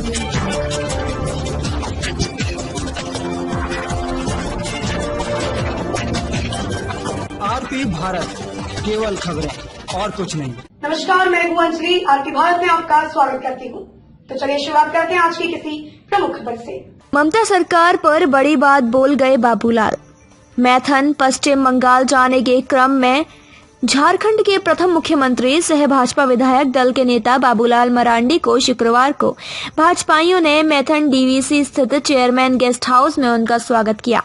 RP Bharat, केवल खबरें और कुछ नहीं। नमस्कार, मैं हूं अंजलि। आरपी भारत में आपका स्वागत करती हूं। तो चलिए शुरुआत करते हैं आज की किसी प्रमुख खबर से। ममता सरकार पर बड़ी बात बोल गए बाबूलाल। मैथन पश्चिम बंगाल जाने के क्रम में झारखंड के प्रथम मुख्यमंत्री सह भाजपा विधायक दल के नेता बाबूलाल मरांडी को शुक्रवार को भाजपाइयों ने मैथन डीवीसी स्थित चेयरमैन गेस्ट हाउस में उनका स्वागत किया।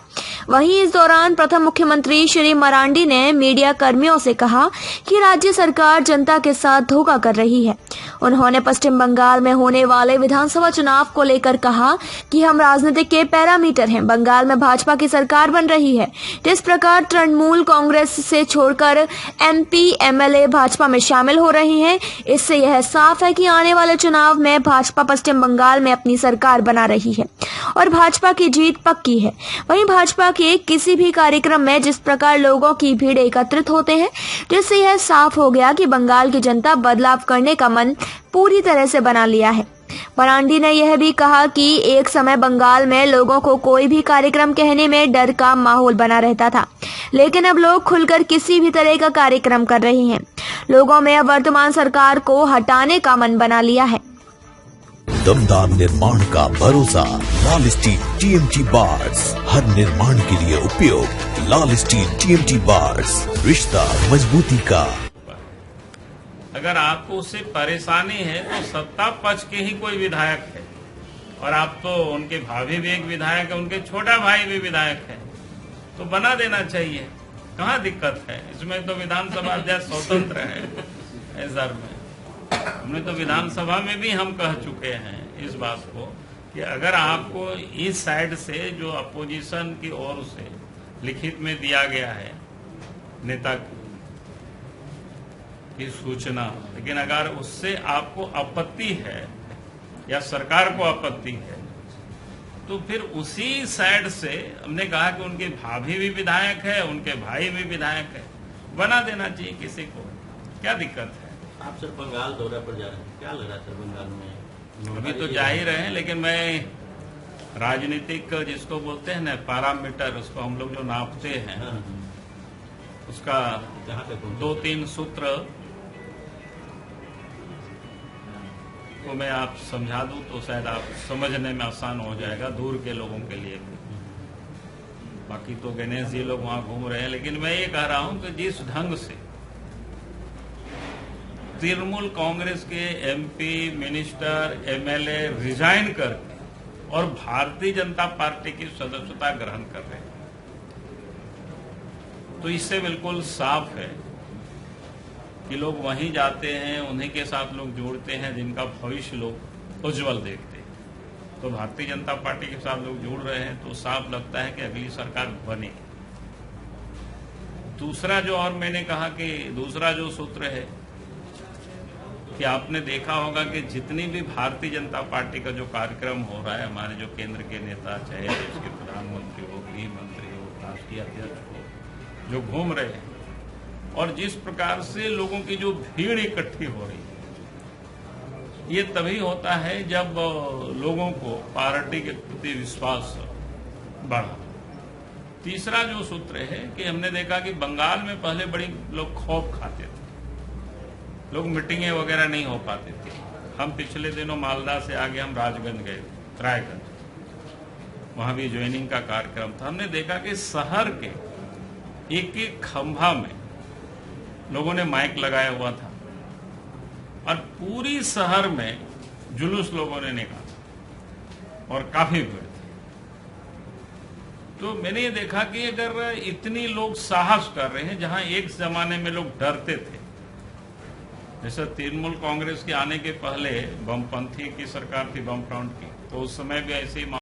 वहीं इस दौरान प्रथम मुख्यमंत्री श्री मरांडी ने मीडिया कर्मियों से कहा कि राज्य सरकार जनता के साथ धोखा कर रही है। उन्होंने पश्चिम बंगाल में होने वाले विधानसभा चुनाव को लेकर कहा कि हम राजनीतिक के पैरामीटर हैं। बंगाल में भाजपा की सरकार बन रही है। जिस प्रकार तृणमूल कांग्रेस से छोड़कर एमपी एमएलए भाजपा में शामिल हो रही हैं, इससे यह साफ है कि आने वाले चुनाव में भाजपा पश्चिम बंगाल में अपनी सरकार बना रही है और भाजपा की जीत पक्की है। वहीं भाजपा के किसी भी कार्यक्रम में जिस प्रकार लोगों की भीड़ एकत्रित होते हैं, जिससे यह साफ हो गया कि बंगाल की जनता बदलाव करने का मन पूरी तरह से बना लिया है। मरांडी ने यह भी कहा कि एक समय बंगाल में लोगों को कोई भी कार्यक्रम कहने में डर का माहौल बना रहता था, लेकिन अब लोग खुलकर किसी भी तरह का कार्यक्रम कर रहे हैं। लोगों में अब वर्तमान सरकार को हटाने का मन बना लिया है। दमदार निर्माण का भरोसा लाल स्टील टीएमटी बार्स, हर निर्माण के लिए उपयोग। लाल स्टील टीएमटी बार्स, रिश्ता मजबूती का। अगर आपको उससे परेशानी है तो सत्ता पक्ष के ही कोई विधायक है, और आप तो उनके भाभी भी एक विधायक है, उनके छोटा भाई भी विधायक है, तो बना देना चाहिए। कहाँ दिक्कत है इसमें? तो विधानसभा अध्यक्ष स्वतंत्र है। ऐसा में हमने तो विधानसभा में भी हम कह चुके हैं इस बात को कि अगर आपको इस साइड से जो अपोजिशन की ओर से लिखित में दिया गया है नेता की सूचना, लेकिन अगर उससे आपको आपत्ति है या सरकार को आपत्ति है, तो फिर उसी साइड से हमने कहा कि उनके भाभी भी विधायक है, उनके भाई भी विधायक है, बना देना चाहिए किसी को। क्या दिक्कत है? आप सर बंगाल दौरे पर जा रहे हैं, क्या लग रहा है सर बंगाल में? अभी तो जा ही रहे हैं, लेकिन मैं राजनीतिक जिसको बोलते हैं ना पैरामीटर, उसको हम लोग जो नापते हैं, उसका 2-3 सूत्र को मैं आप समझा दूं तो शायद आप समझने में आसान हो जाएगा, दूर के लोगों के लिए भी। बाकी तो गणेश जी लोग वहां घूम रहे हैं, लेकिन मैं ये कह रहा हूं कि जिस ढंग से तृणमूल कांग्रेस के एमपी, मिनिस्टर, एमएलए रिजाइन करके और भारतीय जनता पार्टी की सदस्यता ग्रहण कर रहे हैं, तो इससे बिल्कुल साफ है कि लोग वहीं जाते हैं, उन्हीं के साथ लोग जुड़ते हैं जिनका भविष्य लोग उज्जवल देखते हैं। तो भारतीय जनता पार्टी के साथ लोग जुड़ रहे हैं, तो साफ लगता है कि अगली सरकार बनेगी। दूसरा जो, और मैंने कहा कि दूसरा जो सूत्र है कि आपने देखा होगा कि जितनी भी भारतीय जनता पार्टी का जो कार्यक्रम हो रहा है, हमारे जो केंद्र के नेता, चाहे उसके प्रधानमंत्री हो, गृह मंत्री हो, राष्ट्रीय अध्यक्ष हो, जो घूम रहे हैं, और जिस प्रकार से लोगों की जो भीड़ इकट्ठी हो रही है, ये तभी होता है जब लोगों को पार्टी के प्रति विश्वास बढ़ा। तीसरा जो सूत्र है कि हमने देखा कि बंगाल में पहले बड़ी लोग खौफ खाते थे, लोग मीटिंगें वगैरह नहीं हो पाते थे। हम पिछले दिनों मालदा से आगे हम राजगंज गए, रायगंज, वहां भी ज्वाइनिंग का कार्यक्रम था। हमने देखा कि शहर के एक एक खंभा में लोगों ने माइक लगाया हुआ था और पूरी शहर में जुलूस लोगों ने निकाला और काफी भीड़ थी। तो मैंने ये देखा कि अगर इतनी लोग साहस कर रहे हैं, जहां एक जमाने में लोग डरते थे, जैसे तृणमूल कांग्रेस के आने के पहले बमपंथी की सरकार थी, बम फ्रंट की, तो उस समय भी ऐसे ही